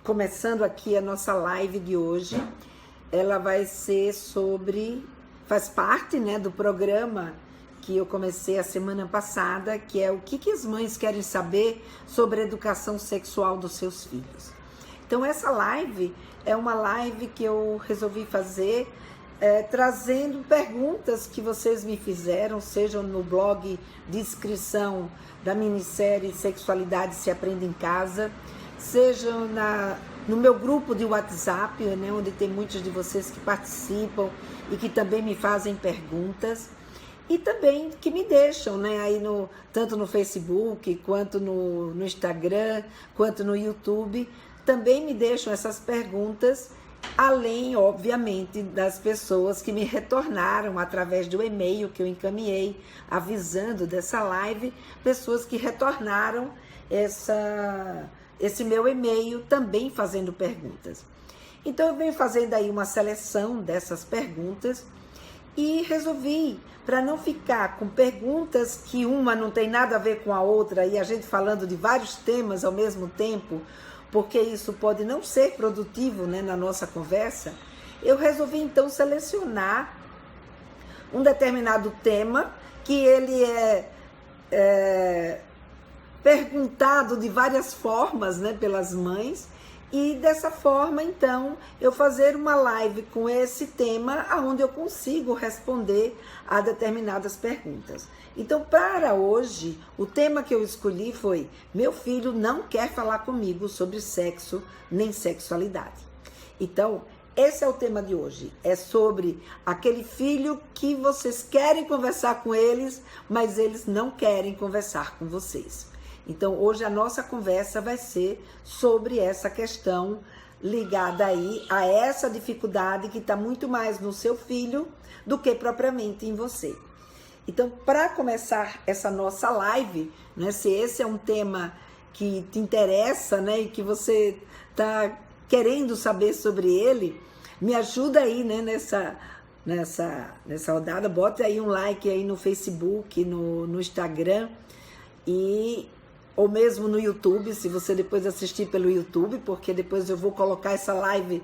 começando aqui a nossa live de hoje. Ela vai ser sobre, faz parte, né, do programa que eu comecei a semana passada, que é o que as mães querem saber sobre a educação sexual dos seus filhos. Então essa live é uma live que eu resolvi fazer trazendo perguntas que vocês me fizeram, sejam no blog de inscrição da minissérie Sexualidade se Aprende em Casa, sejam no meu grupo de WhatsApp, né, onde tem muitos de vocês que participam e que também me fazem perguntas, e também que me deixam, né, aí tanto no Facebook, quanto no Instagram, quanto no YouTube, também me deixam essas perguntas, além, obviamente, das pessoas que me retornaram através do e-mail que eu encaminhei, avisando dessa live, pessoas que retornaram esse meu e-mail também fazendo perguntas. Então eu venho fazendo aí uma seleção dessas perguntas e resolvi, para não ficar com perguntas que uma não tem nada a ver com a outra e a gente falando de vários temas ao mesmo tempo, porque isso pode não ser produtivo, né, na nossa conversa, eu resolvi então selecionar um determinado tema que ele é perguntado de várias formas, né, pelas mães, e dessa forma então eu fazer uma live com esse tema onde eu consigo responder a determinadas perguntas. Então, para hoje, o tema que eu escolhi foi: meu filho não quer falar comigo sobre sexo nem sexualidade. Então, esse é o tema de hoje, é sobre aquele filho que vocês querem conversar com eles, mas eles não querem conversar com vocês. Então, hoje a nossa conversa vai ser sobre essa questão ligada aí a essa dificuldade que está muito mais no seu filho do que propriamente em você. Então, para começar essa nossa live, né, se esse é um tema que te interessa, né, e que você está querendo saber sobre ele, me ajuda aí, né, nessa rodada, bota aí um like aí no Facebook, no Instagram ou mesmo no YouTube, se você depois assistir pelo YouTube, porque depois eu vou colocar essa live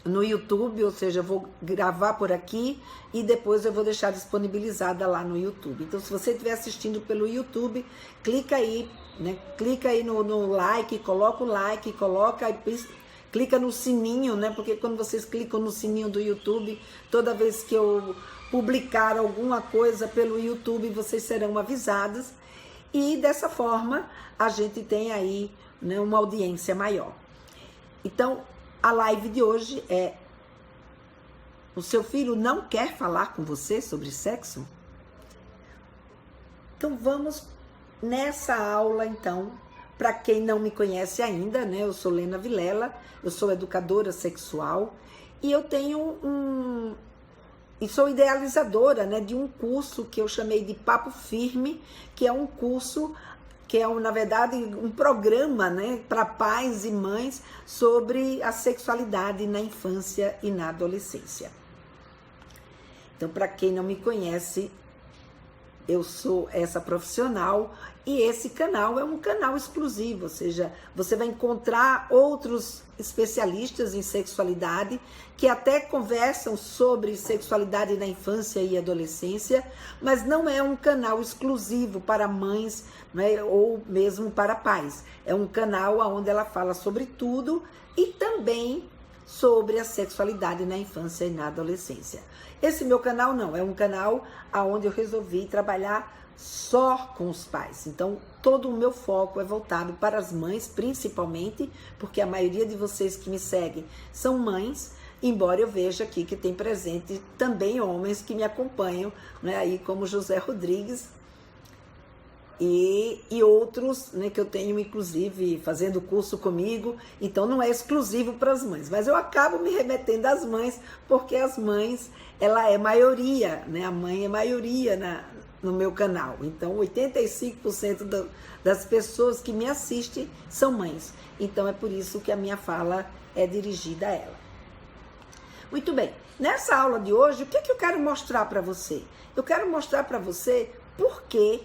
no YouTube, ou seja, eu vou gravar por aqui e depois eu vou deixar disponibilizada lá no YouTube. Então, se você estiver assistindo pelo YouTube, clica aí, né? Clica aí no like, coloca o like, clica no sininho, né? Porque quando vocês clicam no sininho do YouTube, toda vez que eu publicar alguma coisa pelo YouTube, vocês serão avisados. E dessa forma a gente tem aí, né, uma audiência maior. Então, a live de hoje é: o seu filho não quer falar com você sobre sexo? Então vamos nessa aula então. Para quem não me conhece ainda, né, eu sou Lena Vilela, eu sou educadora sexual e eu tenho e sou idealizadora, né, de um curso que eu chamei de Papo Firme, que é um curso, que é, na verdade, um programa, né, para pais e mães sobre a sexualidade na infância e na adolescência. Então, para quem não me conhece, eu sou essa profissional e esse canal é um canal exclusivo, ou seja, você vai encontrar outros especialistas em sexualidade que até conversam sobre sexualidade na infância e adolescência, mas não é um canal exclusivo para mães, né, ou mesmo para pais. É um canal onde ela fala sobre tudo e também sobre a sexualidade na infância e na adolescência. Esse meu canal não, é um canal onde eu resolvi trabalhar só com os pais. Então, todo o meu foco é voltado para as mães, principalmente, porque a maioria de vocês que me seguem são mães, embora eu veja aqui que tem presente também homens que me acompanham, né, aí como José Rodrigues e outros, né, que eu tenho inclusive fazendo curso comigo. Então não é exclusivo para as mães, mas eu acabo me remetendo às mães, porque as mães, ela é maioria, né, a mãe é maioria no meu canal. Então 85% das pessoas que me assistem são mães, então é por isso que a minha fala é dirigida a ela. Muito bem, nessa aula de hoje, o que eu quero mostrar para você? Eu quero mostrar para você por que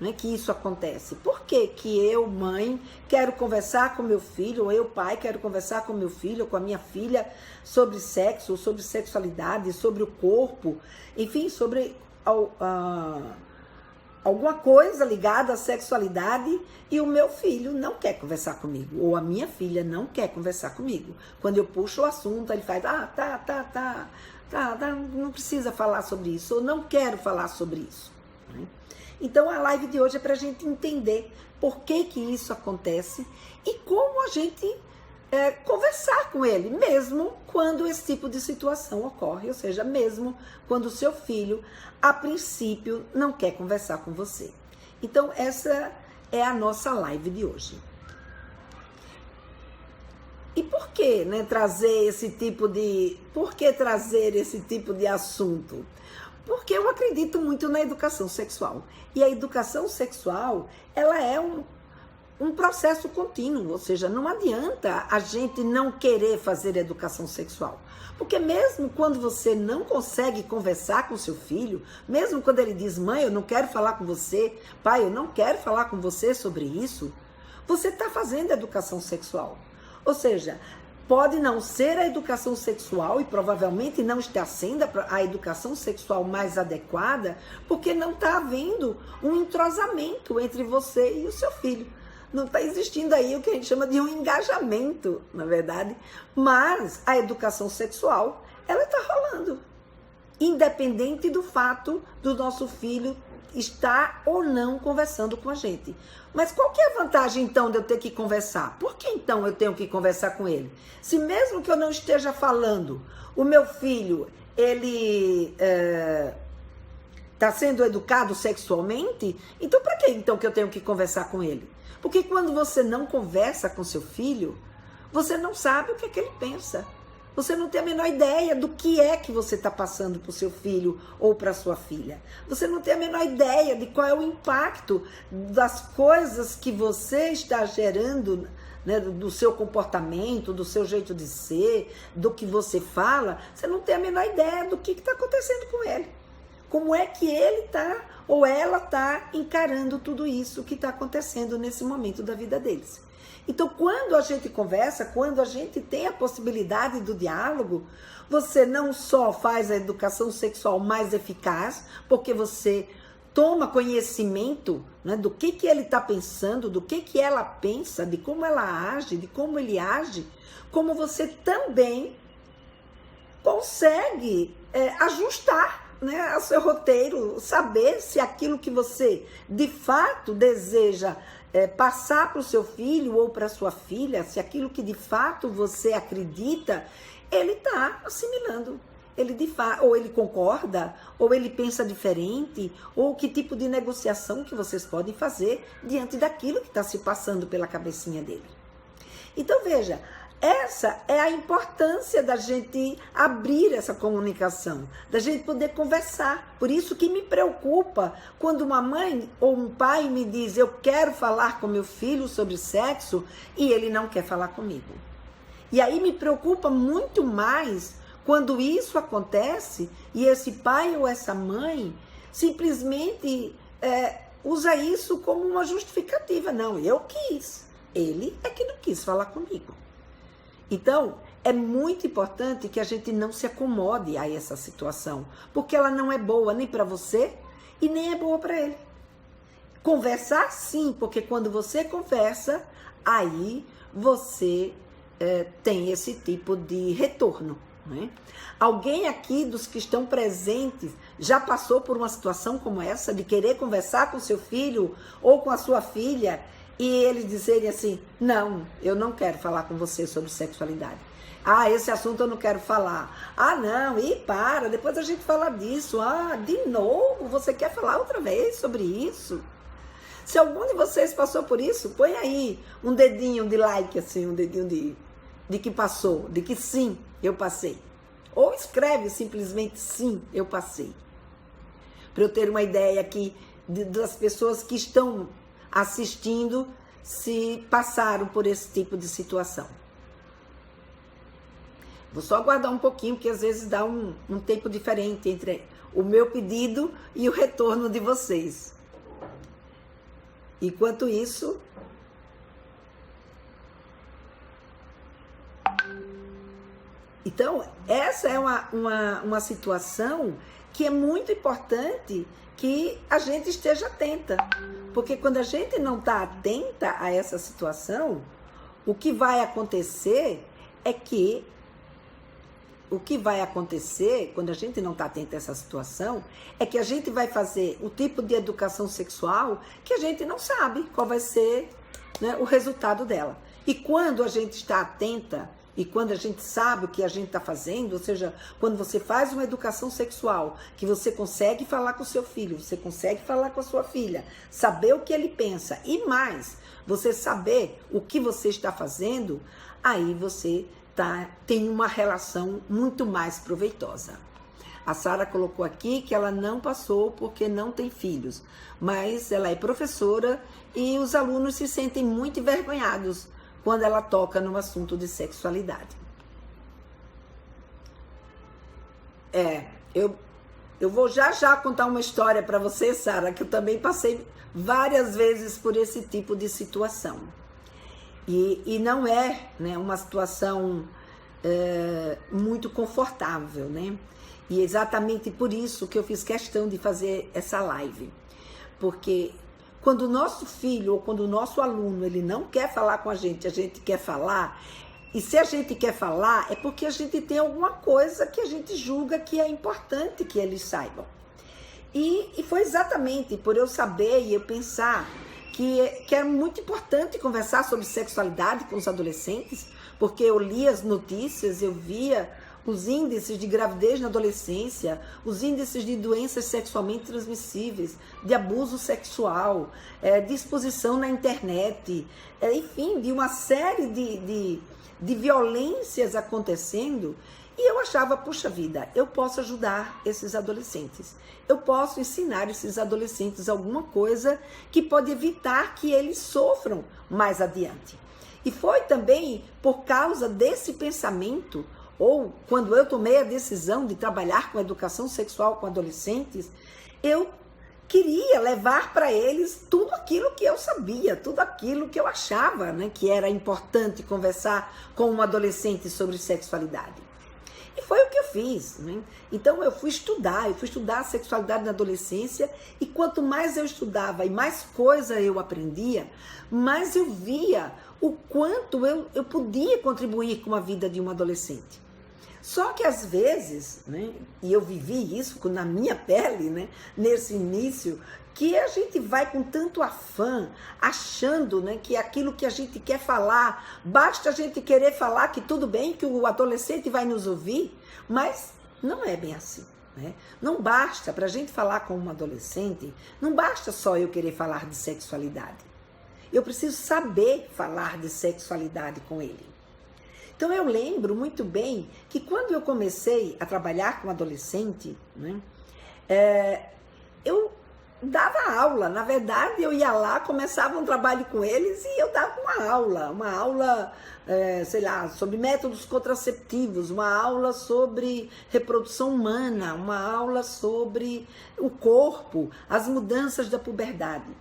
né, que isso acontece? Por que que eu, mãe, quero conversar com meu filho, ou eu, pai, quero conversar com meu filho ou com a minha filha sobre sexo, sobre sexualidade, sobre o corpo, enfim, sobre alguma coisa ligada à sexualidade, e o meu filho não quer conversar comigo, ou a minha filha não quer conversar comigo. Quando eu puxo o assunto, ele faz, tá, não precisa falar sobre isso, ou não quero falar sobre isso. Então a live de hoje é para a gente entender por que que isso acontece e como a gente conversar com ele, mesmo quando esse tipo de situação ocorre, ou seja, mesmo quando o seu filho, a princípio, não quer conversar com você. Então essa é a nossa live de hoje. E por que, né, trazer esse tipo de assunto? Porque eu acredito muito na educação sexual. E a educação sexual, ela é um processo contínuo, ou seja, não adianta a gente não querer fazer educação sexual. Porque mesmo quando você não consegue conversar com seu filho, mesmo quando ele diz, mãe, eu não quero falar com você, pai, eu não quero falar com você sobre isso, você está fazendo educação sexual. Ou seja, pode não ser a educação sexual e provavelmente não está sendo a educação sexual mais adequada, porque não está havendo um entrosamento entre você e o seu filho. Não está existindo aí o que a gente chama de um engajamento, na verdade. Mas a educação sexual, ela está rolando. Independente do fato do nosso filho estar ou não conversando com a gente. Mas qual que é a vantagem, então, de eu ter que conversar? Por que, então, eu tenho que conversar com ele? Se mesmo que eu não esteja falando, o meu filho, ele está sendo educado sexualmente, então para que, então, que eu tenho que conversar com ele? Porque quando você não conversa com seu filho, você não sabe o que é que ele pensa. Você não tem a menor ideia do que é que você está passando para o seu filho ou para a sua filha. Você não tem a menor ideia de qual é o impacto das coisas que você está gerando, né, do seu comportamento, do seu jeito de ser, do que você fala. Você não tem a menor ideia do que está acontecendo com ele. Como é que ele está ou ela está encarando tudo isso que está acontecendo nesse momento da vida deles. Então, quando a gente conversa, quando a gente tem a possibilidade do diálogo, você não só faz a educação sexual mais eficaz, porque você toma conhecimento, né, do que ele está pensando, do que ela pensa, de como ela age, de como ele age, como você também consegue ajustar, né, o seu roteiro, saber se aquilo que você de fato deseja passar para o seu filho ou para a sua filha, se aquilo que de fato você acredita, ele está assimilando. Ou ele concorda, ou ele pensa diferente, ou que tipo de negociação que vocês podem fazer diante daquilo que está se passando pela cabecinha dele. Então veja, essa é a importância da gente abrir essa comunicação, da gente poder conversar. Por isso que me preocupa quando uma mãe ou um pai me diz, eu quero falar com meu filho sobre sexo, e ele não quer falar comigo. E aí me preocupa muito mais quando isso acontece e esse pai ou essa mãe simplesmente usa isso como uma justificativa. Não, eu quis, ele é que não quis falar comigo. Então, é muito importante que a gente não se acomode a essa situação, porque ela não é boa nem para você e nem é boa para ele. Conversar sim, porque quando você conversa, aí você tem esse tipo de retorno, né? Alguém aqui dos que estão presentes já passou por uma situação como essa, de querer conversar com seu filho ou com a sua filha, e eles dizerem assim, não, eu não quero falar com você sobre sexualidade. Ah, esse assunto eu não quero falar. Ah, não, para, depois a gente fala disso. Ah, de novo, você quer falar outra vez sobre isso? Se algum de vocês passou por isso, põe aí um dedinho de like, assim, um dedinho de que passou, de que sim, eu passei. Ou escreve simplesmente sim, eu passei. Para eu ter uma ideia aqui das pessoas que estão assistindo, se passaram por esse tipo de situação. Vou só aguardar um pouquinho, porque às vezes dá um tempo diferente entre o meu pedido e o retorno de vocês. Enquanto isso, então, essa é uma situação que é muito importante que a gente esteja atenta. Porque quando a gente não está atenta a essa situação, o que vai acontecer é que quando a gente não está atento a essa situação, é que a gente vai fazer o tipo de educação sexual que a gente não sabe qual vai ser, né, o resultado dela. E quando a gente está atenta e quando a gente sabe o que a gente está fazendo, ou seja, quando você faz uma educação sexual, que você consegue falar com o seu filho, você consegue falar com a sua filha, saber o que ele pensa e mais, você saber o que você está fazendo, aí você tem uma relação muito mais proveitosa. A Sara colocou aqui que ela não passou porque não tem filhos, mas ela é professora e os alunos se sentem muito envergonhados quando ela toca no assunto de sexualidade. Eu vou já contar uma história para você, Sara, que eu também passei várias vezes por esse tipo de situação. E não é, né, uma situação muito confortável, né? E exatamente por isso que eu fiz questão de fazer essa live. Porque quando o nosso filho ou quando o nosso aluno ele não quer falar com a gente quer falar, e se a gente quer falar é porque a gente tem alguma coisa que a gente julga que é importante que eles saibam. E foi exatamente por eu saber e eu pensar que é muito importante conversar sobre sexualidade com os adolescentes, porque eu li as notícias, eu via os índices de gravidez na adolescência, os índices de doenças sexualmente transmissíveis, de abuso sexual, de exposição na internet, enfim, de uma série de violências acontecendo. E eu achava, puxa vida, eu posso ajudar esses adolescentes. Eu posso ensinar esses adolescentes alguma coisa que pode evitar que eles sofram mais adiante. E foi também por causa desse pensamento, ou quando eu tomei a decisão de trabalhar com educação sexual com adolescentes, eu queria levar para eles tudo aquilo que eu sabia, tudo aquilo que eu achava, né, que era importante conversar com um adolescente sobre sexualidade. E foi o que eu fiz, né? Então eu fui estudar a sexualidade na adolescência, e quanto mais eu estudava e mais coisa eu aprendia, mais eu via o quanto eu podia contribuir com a vida de um adolescente. Só que às vezes, né, e eu vivi isso na minha pele, né, nesse início, que a gente vai com tanto afã, achando, né, que aquilo que a gente quer falar, basta a gente querer falar que tudo bem, que o adolescente vai nos ouvir, mas não é bem assim, né? Não basta, para a gente falar com um adolescente, não basta só eu querer falar de sexualidade. Eu preciso saber falar de sexualidade com ele. Então eu lembro muito bem que quando eu comecei a trabalhar com adolescente, né, eu dava aula. Na verdade, eu ia lá, começava um trabalho com eles e eu dava uma aula, sei lá, sobre métodos contraceptivos, uma aula sobre reprodução humana, uma aula sobre o corpo, as mudanças da puberdade.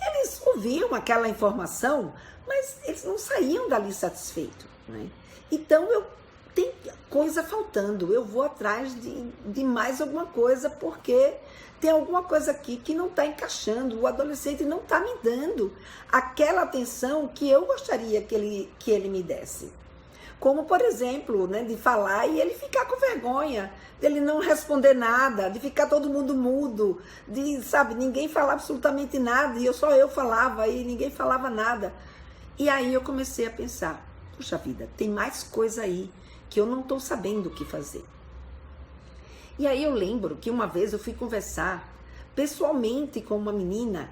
Eles ouviam aquela informação, mas eles não saíam dali satisfeitos, né? Então tem coisa faltando, eu vou atrás de mais alguma coisa, porque tem alguma coisa aqui que não está encaixando, o adolescente não está me dando aquela atenção que eu gostaria que ele me desse. Como, por exemplo, né, de falar e ele ficar com vergonha, dele não responder nada, de ficar todo mundo mudo, de, sabe, ninguém falar absolutamente nada, e só eu falava e ninguém falava nada. E aí eu comecei a pensar, puxa vida, tem mais coisa aí que eu não estou sabendo o que fazer. E aí eu lembro que uma vez eu fui conversar pessoalmente com uma menina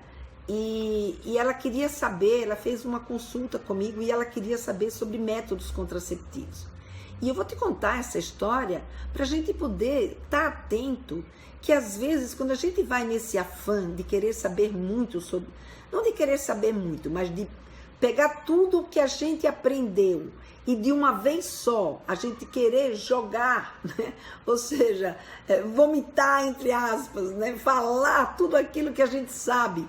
e ela queria saber, ela fez uma consulta comigo e ela queria saber sobre métodos contraceptivos. E eu vou te contar essa história para a gente poder estar atento que às vezes quando a gente vai nesse afã de querer saber muito sobre, não de querer saber muito, mas de pegar tudo o que a gente aprendeu e de uma vez só a gente querer jogar, né? Ou seja, vomitar entre aspas, né? Falar tudo aquilo que a gente sabe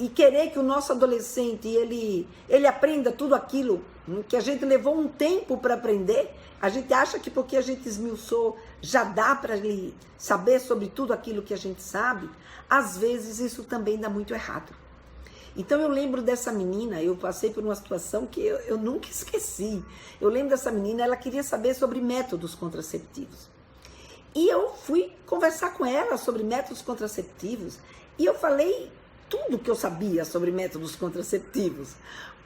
e querer que o nosso adolescente ele aprenda tudo aquilo que a gente levou um tempo para aprender. A gente acha que porque a gente esmiuçou já dá para ele saber sobre tudo aquilo que a gente sabe. Às vezes isso também dá muito errado. Então eu lembro dessa menina, eu passei por uma situação que eu nunca esqueci. Eu lembro dessa menina, ela queria saber sobre métodos contraceptivos. E eu fui conversar com ela sobre métodos contraceptivos e eu falei tudo que eu sabia sobre métodos contraceptivos.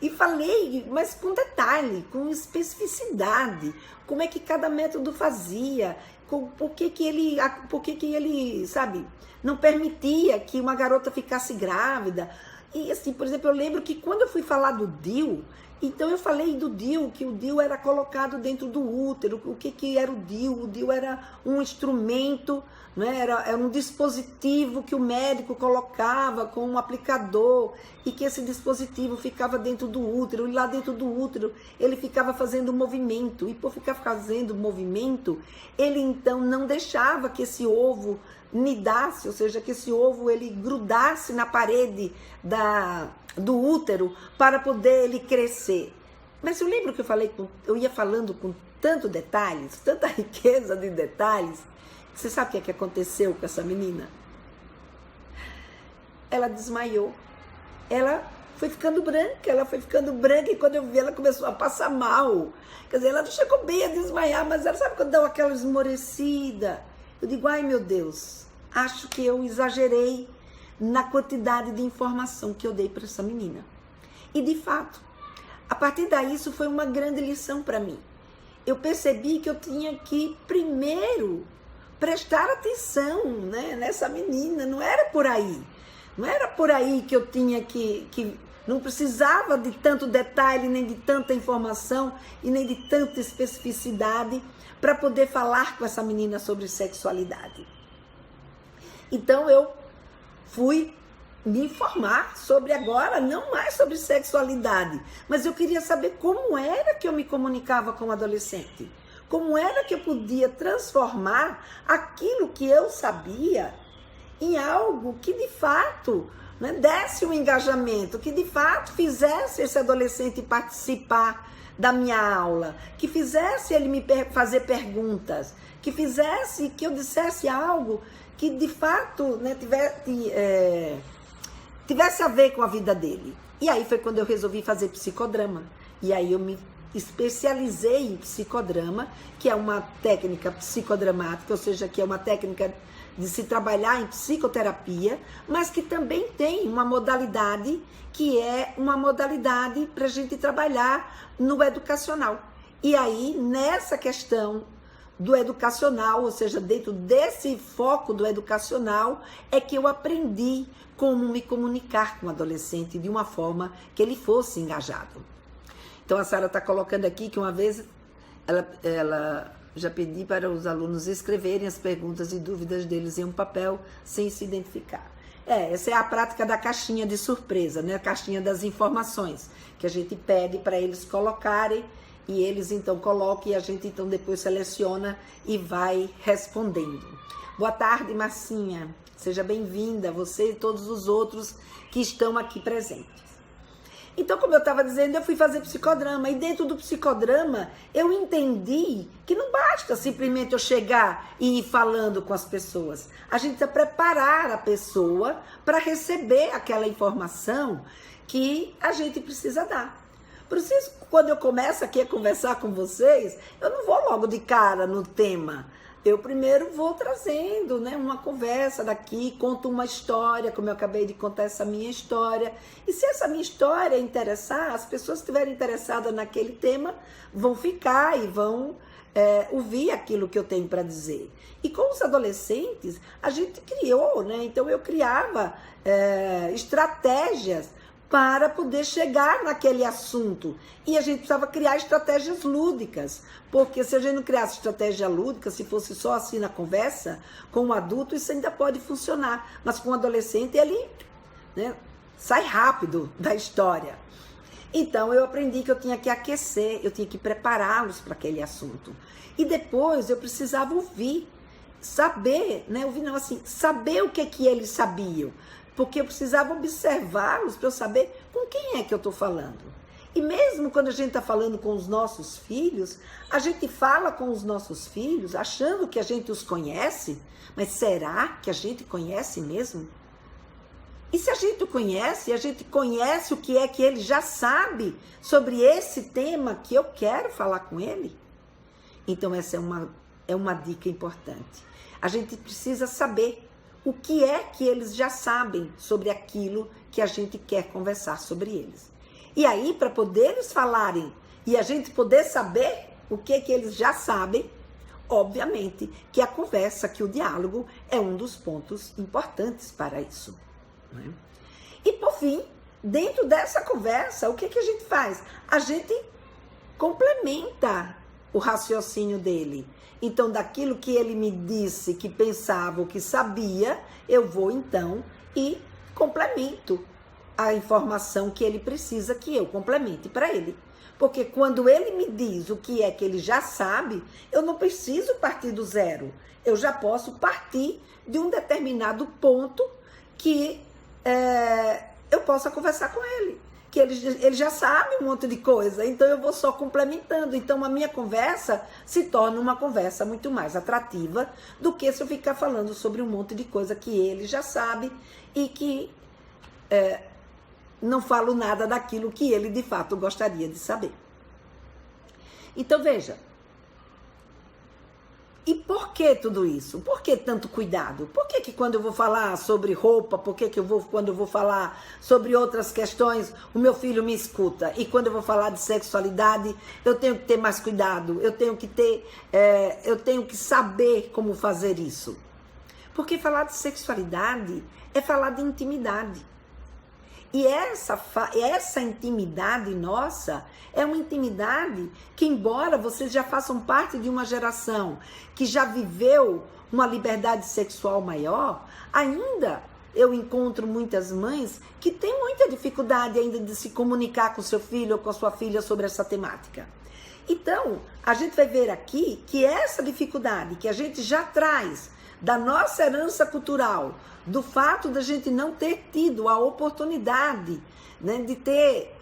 E falei, mas com detalhe, com especificidade, como é que cada método fazia, por que ele, sabe, não permitia que uma garota ficasse grávida. E assim, por exemplo, eu lembro que quando eu fui falar do DIU, então eu falei do DIU, que o DIU era colocado dentro do útero. O que era o DIU? O DIU era um instrumento, né? Era um dispositivo que o médico colocava com um aplicador e que esse dispositivo ficava dentro do útero. E lá dentro do útero ele ficava fazendo movimento. E por ficar fazendo movimento, ele então não deixava que esse ovo nidasse, ou seja, que esse ovo ele grudasse na parede do útero para poder ele crescer. Mas eu lembro que eu ia falando com tanto detalhes, tanta riqueza de detalhes. Você sabe o que aconteceu com essa menina? Ela desmaiou. Ela foi ficando branca, e quando eu vi ela começou a passar mal. Quer dizer, ela não chegou bem a desmaiar, mas ela sabe quando dá aquela esmorecida. Eu digo, ai meu Deus, acho que eu exagerei na quantidade de informação que eu dei para essa menina. E de fato, a partir daí isso foi uma grande lição para mim. Eu percebi que eu tinha que primeiro prestar atenção, né, nessa menina, não era por aí. Não era por aí que eu tinha que não precisava de tanto detalhe, nem de tanta informação e nem de tanta especificidade para poder falar com essa menina sobre sexualidade. Então eu fui me informar sobre agora, não mais sobre sexualidade, mas eu queria saber como era que eu me comunicava com o adolescente, como era que eu podia transformar aquilo que eu sabia em algo que de fato, né, desse um engajamento, que de fato fizesse esse adolescente participar da minha aula, que fizesse ele me fazer perguntas, que fizesse que eu dissesse algo que de fato, né, tivesse a ver com a vida dele. E aí foi quando eu resolvi fazer psicodrama. E aí eu me especializei em psicodrama, que é uma técnica psicodramática, ou seja, que é uma técnica de se trabalhar em psicoterapia, mas que também tem uma modalidade que é uma modalidade para a gente trabalhar no educacional. E aí, nessa questão do educacional, ou seja, dentro desse foco do educacional, é que eu aprendi como me comunicar com o adolescente de uma forma que ele fosse engajado. Então, a Sara está colocando aqui que uma vez ela já pedi para os alunos escreverem as perguntas e dúvidas deles em um papel sem se identificar. Essa é a prática da caixinha de surpresa, né? A caixinha das informações, que a gente pede para eles colocarem e eles então colocam e a gente então depois seleciona e vai respondendo. Boa tarde, Marcinha. Seja bem-vinda, você e todos os outros que estão aqui presentes. Então, como eu estava dizendo, eu fui fazer psicodrama. E dentro do psicodrama, eu entendi que não basta simplesmente eu chegar e ir falando com as pessoas. A gente precisa preparar a pessoa para receber aquela informação que a gente precisa dar. Por isso, quando eu começo aqui a conversar com vocês, eu não vou logo de cara no tema. Eu primeiro vou trazendo, né, uma conversa daqui, conto uma história, como eu acabei de contar essa minha história. E se essa minha história interessar, as pessoas que estiverem interessadas naquele tema vão ficar e vão ouvir aquilo que eu tenho para dizer. E com os adolescentes, a gente criou, né? Então eu criava estratégias para poder chegar naquele assunto. E a gente precisava criar estratégias lúdicas, porque se a gente não criasse estratégia lúdica, se fosse só assim na conversa, com um adulto isso ainda pode funcionar, mas com um adolescente ele, né, sai rápido da história. Então eu aprendi que eu tinha que aquecer, eu tinha que prepará-los para aquele assunto. E depois eu precisava ouvir, saber, né, ouvir não, assim, saber o que eles sabiam. porque eu precisava observá-los para eu saber com quem é que eu estou falando. E mesmo quando a gente está falando com os nossos filhos, a gente fala com os nossos filhos achando que a gente os conhece, mas será que a gente conhece mesmo? E se a gente conhece o que é que ele já sabe sobre esse tema que eu quero falar com ele? Então essa é uma dica importante. A gente precisa saber o que é que eles já sabem sobre aquilo que a gente quer conversar sobre eles. E aí, para poder eles falarem e a gente poder saber o que é que eles já sabem, obviamente que a conversa, que o diálogo é um dos pontos importantes para isso. Né? E por fim, dentro dessa conversa, o que a gente faz? A gente complementa o raciocínio dele. Então, daquilo que ele me disse, que pensava, ou que sabia, eu vou então e complemento a informação que ele precisa que eu complemente para ele. Porque quando ele me diz o que é que ele já sabe, eu não preciso partir do zero. Eu já posso partir de um determinado ponto que eu possa conversar com ele. Que ele já sabe um monte de coisa, então eu vou só complementando. Então a minha conversa se torna uma conversa muito mais atrativa do que se eu ficar falando sobre um monte de coisa que ele já sabe e que não falo nada daquilo que ele de fato gostaria de saber. Então veja, e por que tudo isso? Por que tanto cuidado? Por que quando eu vou falar sobre roupa, quando eu vou falar sobre outras questões, o meu filho me escuta? E quando eu vou falar de sexualidade, eu tenho que ter mais cuidado, eu tenho que saber como fazer isso. Porque falar de sexualidade é falar de intimidade. E essa intimidade nossa é uma intimidade que, embora vocês já façam parte de uma geração que já viveu uma liberdade sexual maior, ainda eu encontro muitas mães que têm muita dificuldade ainda de se comunicar com seu filho ou com a sua filha sobre essa temática. Então, a gente vai ver aqui que essa dificuldade que a gente já traz da nossa herança cultural, do fato da gente não ter tido a oportunidade, né, de ter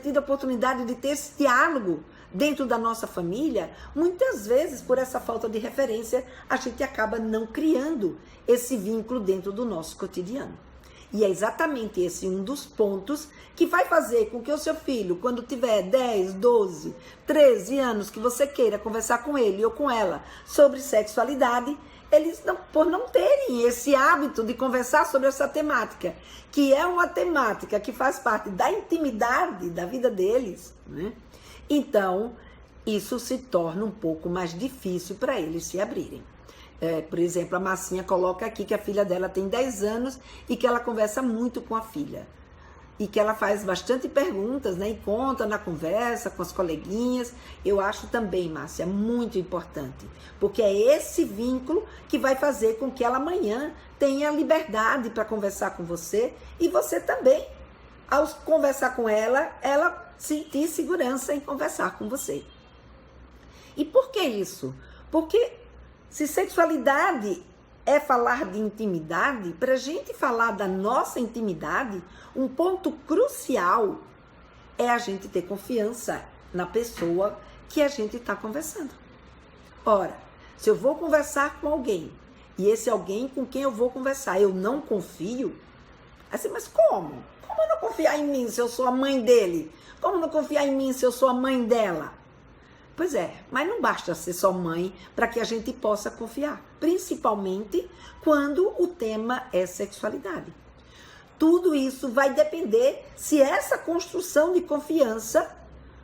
tido a oportunidade de ter esse diálogo dentro da nossa família, muitas vezes por essa falta de referência a gente acaba não criando esse vínculo dentro do nosso cotidiano. E é exatamente esse um dos pontos que vai fazer com que o seu filho, quando tiver 10, 12, 13 anos, que você queira conversar com ele ou com ela sobre sexualidade, eles, por não terem esse hábito de conversar sobre essa temática, que é uma temática que faz parte da intimidade da vida deles, né? Então, isso se torna um pouco mais difícil para eles se abrirem. Por exemplo, a Marcinha coloca aqui que a filha dela tem 10 anos e que ela conversa muito com a filha. E que ela faz bastante perguntas, né? E conta na conversa com as coleguinhas. Eu acho também, Márcia, muito importante. Porque é esse vínculo que vai fazer com que ela amanhã tenha liberdade para conversar com você. E você também, ao conversar com ela sentir segurança em conversar com você. E por que isso? Porque se sexualidade é falar de intimidade, para a gente falar da nossa intimidade, um ponto crucial é a gente ter confiança na pessoa que a gente está conversando. Ora, se eu vou conversar com alguém, e esse alguém com quem eu vou conversar, eu não confio, assim, mas como? Como eu não confiar em mim se eu sou a mãe dele? Como não confiar em mim se eu sou a mãe dela? Pois é, mas não basta ser só mãe para que a gente possa confiar, principalmente quando o tema é sexualidade. Tudo isso vai depender se essa construção de confiança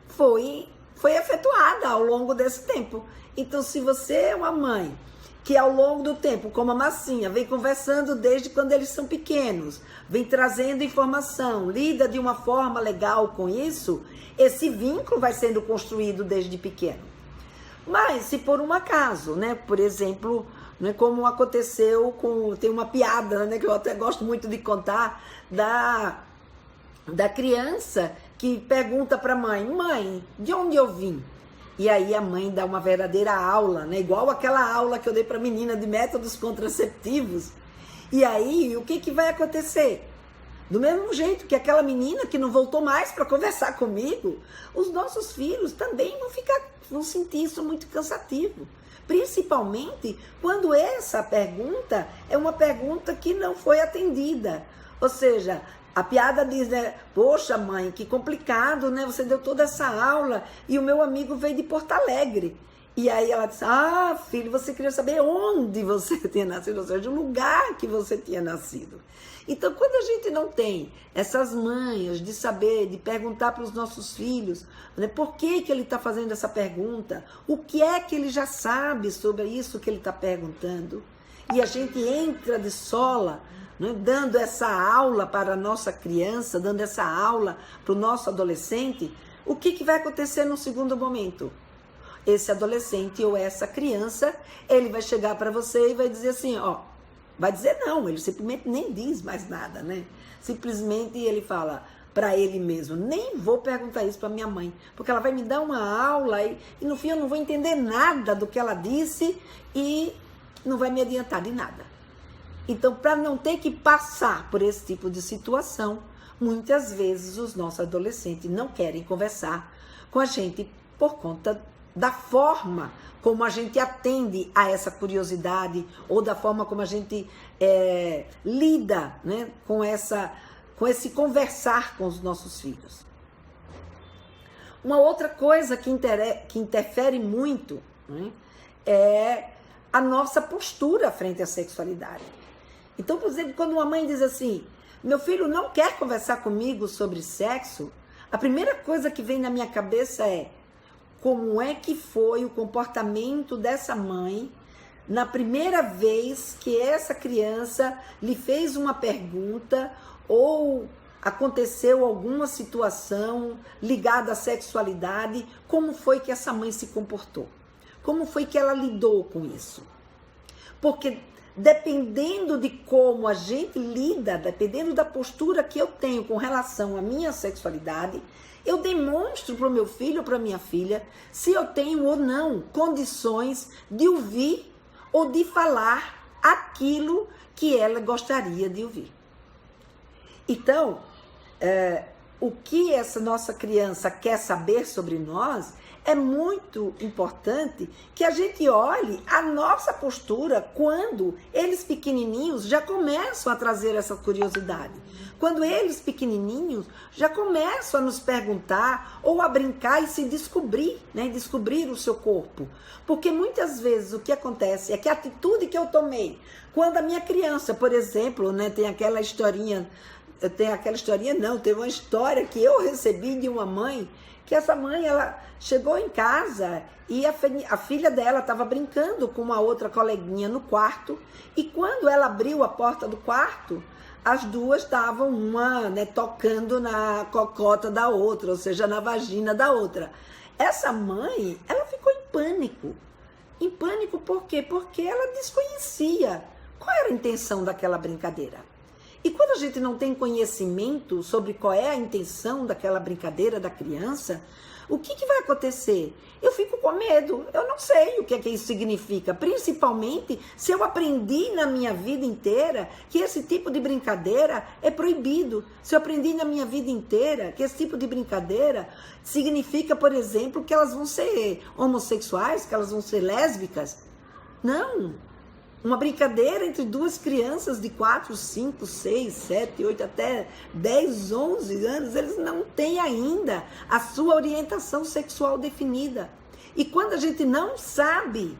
foi efetuada ao longo desse tempo. Então, se você é uma mãe que ao longo do tempo, como a Massinha, vem conversando desde quando eles são pequenos, vem trazendo informação, lida de uma forma legal com isso, esse vínculo vai sendo construído desde pequeno. Mas se por um acaso, né, por exemplo, né, como aconteceu tem uma piada, né, que eu até gosto muito de contar, da criança que pergunta para a mãe, de onde eu vim? E aí a mãe dá uma verdadeira aula, né? Igual aquela aula que eu dei para a menina de métodos contraceptivos. E aí, o que vai acontecer? Do mesmo jeito que aquela menina que não voltou mais para conversar comigo, os nossos filhos também vão sentir isso muito cansativo. Principalmente quando essa pergunta é uma pergunta que não foi atendida. Ou seja, a piada diz, né? Poxa, mãe, que complicado, né? Você deu toda essa aula e o meu amigo veio de Porto Alegre. E aí ela disse, filho, você queria saber onde você tinha nascido, ou seja, o lugar que você tinha nascido. Então, quando a gente não tem essas manhas de saber, de perguntar para os nossos filhos, né, por que ele está fazendo essa pergunta, o que é que ele já sabe sobre isso que ele está perguntando, e a gente entra de sola, né, dando essa aula para a nossa criança, dando essa aula para o nosso adolescente, o que vai acontecer no segundo momento? Esse adolescente ou essa criança, ele vai chegar para você e vai dizer assim, vai dizer não, ele simplesmente nem diz mais nada, né? Simplesmente ele fala para ele mesmo, nem vou perguntar isso para minha mãe, porque ela vai me dar uma aula e no fim eu não vou entender nada do que ela disse e não vai me adiantar de nada. Então, para não ter que passar por esse tipo de situação, muitas vezes os nossos adolescentes não querem conversar com a gente por conta da forma como a gente atende a essa curiosidade ou da forma como a gente lida, né, com esse conversar com os nossos filhos. Uma outra coisa que interfere muito, né, é a nossa postura frente à sexualidade. Então, por exemplo, quando uma mãe diz assim, meu filho não quer conversar comigo sobre sexo, a primeira coisa que vem na minha cabeça é, como é que foi o comportamento dessa mãe na primeira vez que essa criança lhe fez uma pergunta ou aconteceu alguma situação ligada à sexualidade, como foi que essa mãe se comportou? Como foi que ela lidou com isso? Porque dependendo de como a gente lida, dependendo da postura que eu tenho com relação à minha sexualidade, eu demonstro para o meu filho ou para a minha filha se eu tenho ou não condições de ouvir ou de falar aquilo que ela gostaria de ouvir. Então, o que essa nossa criança quer saber sobre nós, é muito importante que a gente olhe a nossa postura quando eles pequenininhos já começam a trazer essa curiosidade. Quando eles pequenininhos já começam a nos perguntar ou a brincar e se descobrir, né? Descobrir o seu corpo. Porque muitas vezes o que acontece é que a atitude que eu tomei, quando a minha criança, por exemplo, né, teve uma história que eu recebi de uma mãe, que essa mãe, ela chegou em casa e a filha dela estava brincando com uma outra coleguinha no quarto, e quando ela abriu a porta do quarto, as duas estavam uma, né, tocando na cocota da outra, ou seja, na vagina da outra. Essa mãe, ela ficou em pânico. Em pânico por quê? Porque ela desconhecia qual era a intenção daquela brincadeira. E quando a gente não tem conhecimento sobre qual é a intenção daquela brincadeira da criança, o que vai acontecer? Eu fico com medo, eu não sei o que é que isso significa, principalmente se eu aprendi na minha vida inteira que esse tipo de brincadeira é proibido. Se eu aprendi na minha vida inteira que esse tipo de brincadeira significa, por exemplo, que elas vão ser homossexuais, que elas vão ser lésbicas. Não! Uma brincadeira entre duas crianças de 4, 5, 6, 7, 8, até 10, 11 anos, eles não têm ainda a sua orientação sexual definida. E quando a gente não sabe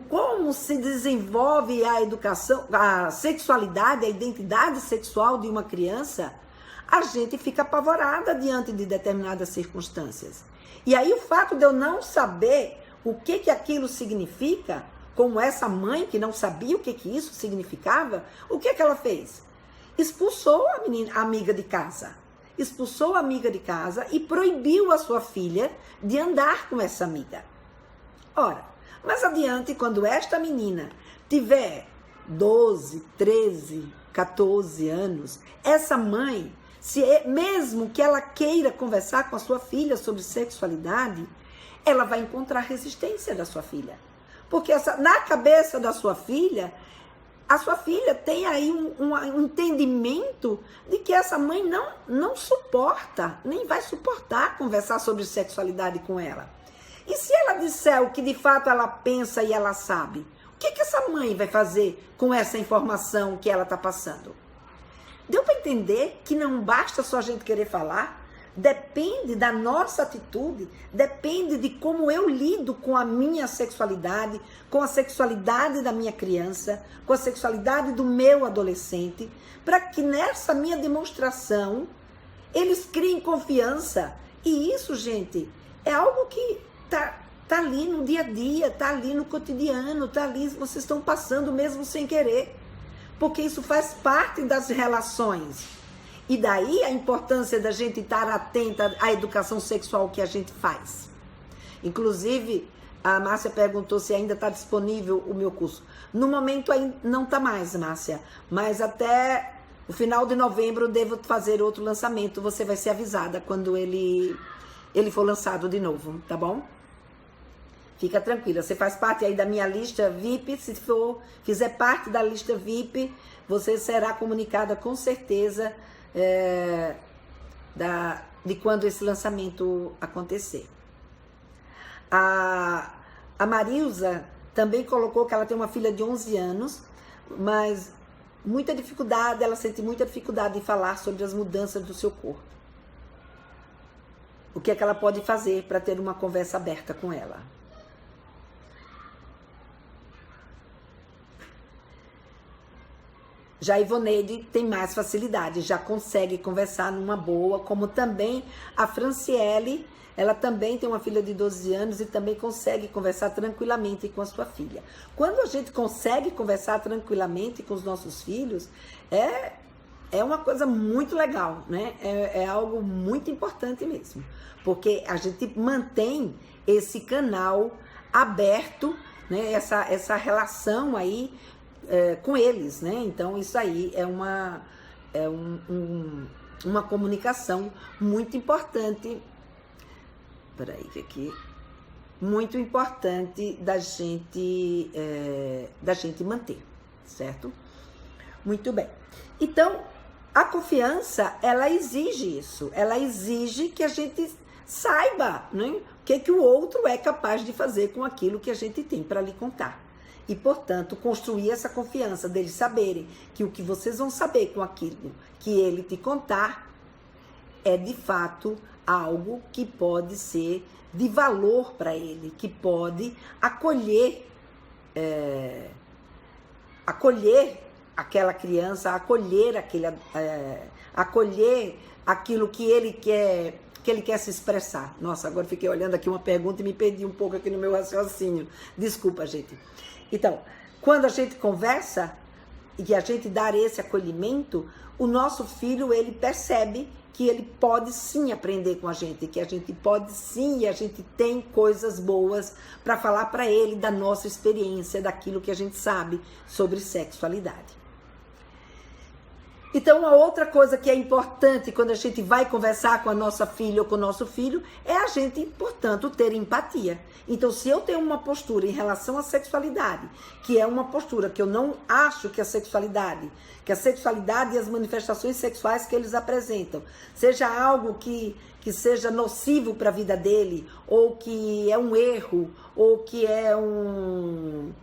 como se desenvolve a educação, a sexualidade, a identidade sexual de uma criança, a gente fica apavorada diante de determinadas circunstâncias. E aí o fato de eu não saber o que aquilo significa, como essa mãe que não sabia o que isso significava, o que ela fez? Expulsou a amiga de casa. Expulsou a amiga de casa e proibiu a sua filha de andar com essa amiga. Ora, mais adiante, quando esta menina tiver 12, 13, 14 anos, essa mãe, mesmo que ela queira conversar com a sua filha sobre sexualidade, ela vai encontrar resistência da sua filha. Porque na cabeça da sua filha, a sua filha tem aí um entendimento de que essa mãe não suporta, nem vai suportar conversar sobre sexualidade com ela. E se ela disser o que de fato ela pensa e ela sabe, o que essa mãe vai fazer com essa informação que ela está passando? Deu para entender que não basta só a gente querer falar? Depende da nossa atitude, depende de como eu lido com a minha sexualidade, com a sexualidade da minha criança, com a sexualidade do meu adolescente, para que nessa minha demonstração eles criem confiança. E isso, gente, é algo que tá ali no dia a dia, tá ali no cotidiano, tá ali, vocês estão passando mesmo sem querer, porque isso faz parte das relações. E daí a importância da gente estar atenta à educação sexual que a gente faz. Inclusive, a Márcia perguntou se ainda está disponível o meu curso. No momento ainda não está mais, Márcia, mas até o final de novembro eu devo fazer outro lançamento. Você vai ser avisada quando ele for lançado de novo, tá bom? Fica tranquila, você faz parte aí da minha lista VIP. Se fizer parte da lista VIP, você será comunicada com certeza de quando esse lançamento acontecer. A Marilza também colocou que ela tem uma filha de 11 anos, mas muita dificuldade, ela sente muita dificuldade em falar sobre as mudanças do seu corpo. O que é que ela pode fazer para ter uma conversa aberta com ela? Já a Ivoneide tem mais facilidade, já consegue conversar numa boa, como também a Franciele, ela também tem uma filha de 12 anos e também consegue conversar tranquilamente com a sua filha. Quando a gente consegue conversar tranquilamente com os nossos filhos, é uma coisa muito legal, né? É algo muito importante mesmo, porque a gente mantém esse canal aberto, né? Essa relação aí com eles, né? Então isso aí é uma comunicação muito importante. Peraí, que aqui muito importante da gente manter, certo? Muito bem. Então a confiança, ela exige isso, ela exige que a gente saiba, né, o que o outro é capaz de fazer com aquilo que a gente tem para lhe contar. E, portanto, construir essa confiança deles saberem que o que vocês vão saber com aquilo que ele te contar é, de fato, algo que pode ser de valor para ele, que pode acolher aquela criança, acolher aquilo que ele quer se expressar. Nossa, agora fiquei olhando aqui uma pergunta e me perdi um pouco aqui no meu raciocínio. Desculpa, gente. Então, quando a gente conversa e a gente dá esse acolhimento, o nosso filho, ele percebe que ele pode sim aprender com a gente, que a gente pode sim, e a gente tem coisas boas para falar para ele da nossa experiência, daquilo que a gente sabe sobre sexualidade. Então, a outra coisa que é importante quando a gente vai conversar com a nossa filha ou com o nosso filho é a gente, portanto, ter empatia. Então, se eu tenho uma postura em relação à sexualidade, que é uma postura que eu não acho que a sexualidade e as manifestações sexuais que eles apresentam, seja algo que seja nocivo para a vida dele, ou que é um erro, ou que é um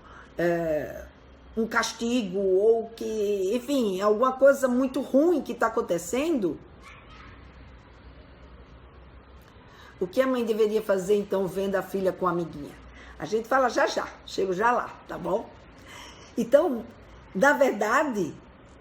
castigo, ou que, enfim, alguma coisa muito ruim que está acontecendo, o que a mãe deveria fazer, então, vendo a filha com a amiguinha? A gente fala chego já lá, tá bom? Então, na verdade,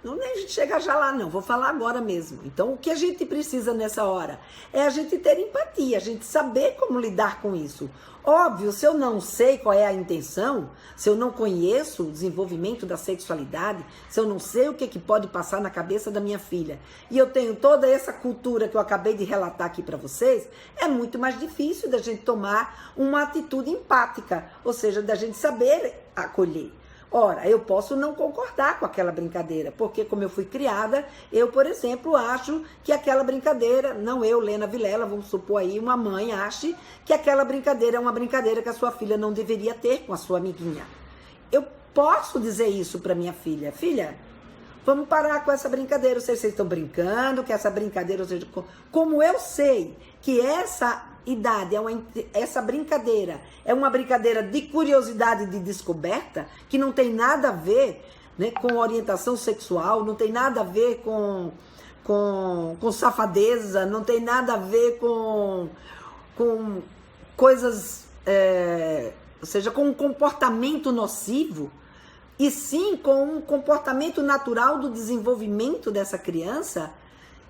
não nem a gente chega já lá, não, vou falar agora mesmo. Então, o que a gente precisa nessa hora é a gente ter empatia, a gente saber como lidar com isso. Óbvio, se eu não sei qual é a intenção, se eu não conheço o desenvolvimento da sexualidade, se eu não sei o que pode passar na cabeça da minha filha, e eu tenho toda essa cultura que eu acabei de relatar aqui para vocês, é muito mais difícil da gente tomar uma atitude empática, ou seja, da gente saber acolher. Ora, eu posso não concordar com aquela brincadeira, porque como eu fui criada, eu, por exemplo, acho que aquela brincadeira, não eu, Lena Vilela, vamos supor aí, uma mãe ache que aquela brincadeira é uma brincadeira que a sua filha não deveria ter com a sua amiguinha. Eu posso dizer isso para minha filha: filha, vamos parar com essa brincadeira, vocês estão brincando, que essa brincadeira, ou seja, como eu sei que essa idade, essa brincadeira é uma brincadeira de curiosidade, de descoberta, que não tem nada a ver, né, com orientação sexual, não tem nada a ver com safadeza, não tem nada a ver com coisas, ou seja, com um comportamento nocivo, e sim com um comportamento natural do desenvolvimento dessa criança.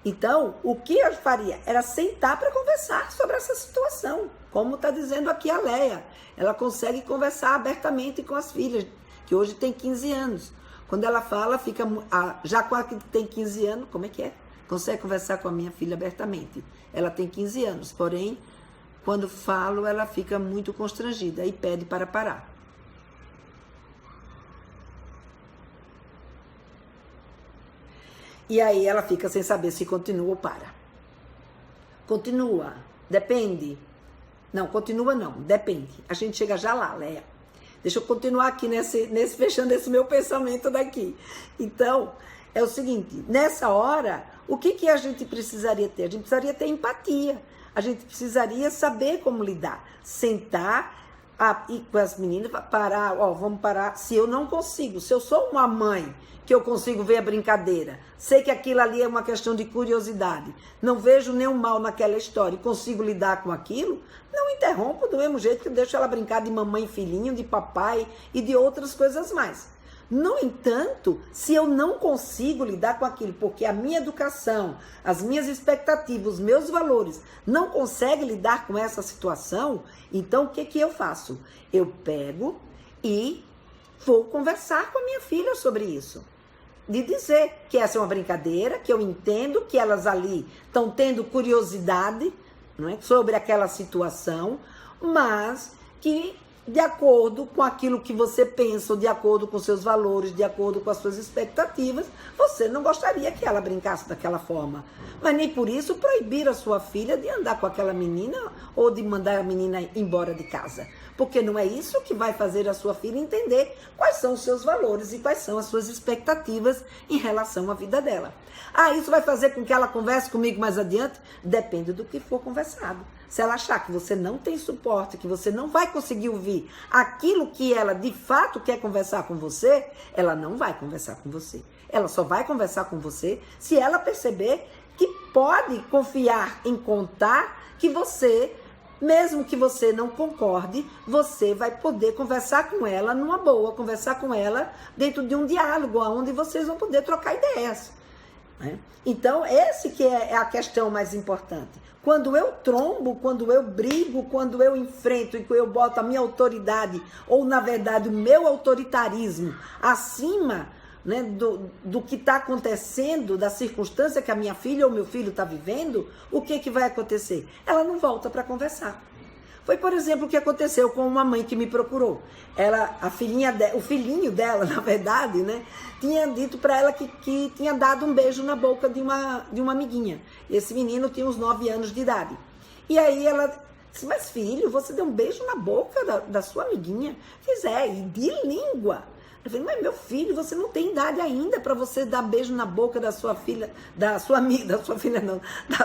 Então, o que eu faria era sentar para conversar sobre essa situação, como está dizendo aqui a Leia. Ela consegue conversar abertamente com as filhas, que hoje tem 15 anos. Quando ela fala, fica já com a que tem 15 anos, como é que é? Consegue conversar com a minha filha abertamente. Ela tem 15 anos, porém, quando falo, ela fica muito constrangida e pede para parar. E aí ela fica sem saber se continua ou para. Continua, depende. Não, continua não, depende. A gente chega já lá, Leia. Deixa eu continuar aqui fechando esse meu pensamento daqui. Então, é o seguinte, nessa hora, o que a gente precisaria ter? A gente precisaria ter empatia. A gente precisaria saber como lidar. Sentar e com as meninas, parar, vamos parar. Se eu não consigo, se eu sou uma mãe que eu consigo ver a brincadeira, sei que aquilo ali é uma questão de curiosidade, não vejo nenhum mal naquela história e consigo lidar com aquilo, não interrompo do mesmo jeito que eu deixo ela brincar de mamãe e filhinho, de papai e de outras coisas mais. No entanto, se eu não consigo lidar com aquilo, porque a minha educação, as minhas expectativas, os meus valores não conseguem lidar com essa situação, então o que eu faço? Eu pego e vou conversar com a minha filha sobre isso. De dizer que essa é uma brincadeira, que eu entendo que elas ali estão tendo curiosidade, não é, sobre aquela situação, mas que de acordo com aquilo que você pensa, de acordo com seus valores, de acordo com as suas expectativas, você não gostaria que ela brincasse daquela forma. Mas nem por isso proibir a sua filha de andar com aquela menina ou de mandar a menina embora de casa. Porque não é isso que vai fazer a sua filha entender quais são os seus valores e quais são as suas expectativas em relação à vida dela. Isso vai fazer com que ela converse comigo mais adiante? Depende do que for conversado. Se ela achar que você não tem suporte, que você não vai conseguir ouvir aquilo que ela de fato quer conversar com você, ela não vai conversar com você. Ela só vai conversar com você se ela perceber que pode confiar em contar que você, mesmo que você não concorde, você vai poder conversar com ela numa boa, conversar com ela dentro de um diálogo, onde vocês vão poder trocar ideias. Né? Então, esse que é a questão mais importante. Quando eu trombo, quando eu brigo, quando eu enfrento e eu boto a minha autoridade, ou na verdade o meu autoritarismo, acima, né, do que está acontecendo, da circunstância que a minha filha ou meu filho está vivendo, o que vai acontecer? Ela não volta para conversar. Foi, por exemplo, o que aconteceu com uma mãe que me procurou. O filhinho dela, na verdade, né, tinha dito para ela que tinha dado um beijo na boca de uma amiguinha. Esse menino tinha uns 9 anos de idade. E aí ela disse: mas filho, você deu um beijo na boca da sua amiguinha? Fiz, e de língua. Eu falei: mas meu filho, você não tem idade ainda para você dar beijo na boca da sua filha, da sua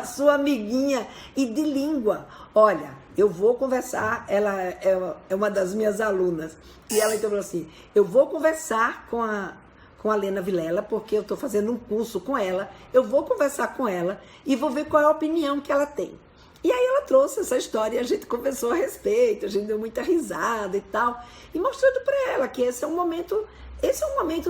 sua amiguinha, e de língua. Olha, eu vou conversar, ela é uma das minhas alunas, e ela então falou assim: eu vou conversar com a Lena Vilela, porque eu estou fazendo um curso com ela, eu vou conversar com ela e vou ver qual é a opinião que ela tem. E aí ela trouxe essa história e a gente conversou a respeito, a gente deu muita risada e tal, e mostrando para ela que esse é um momento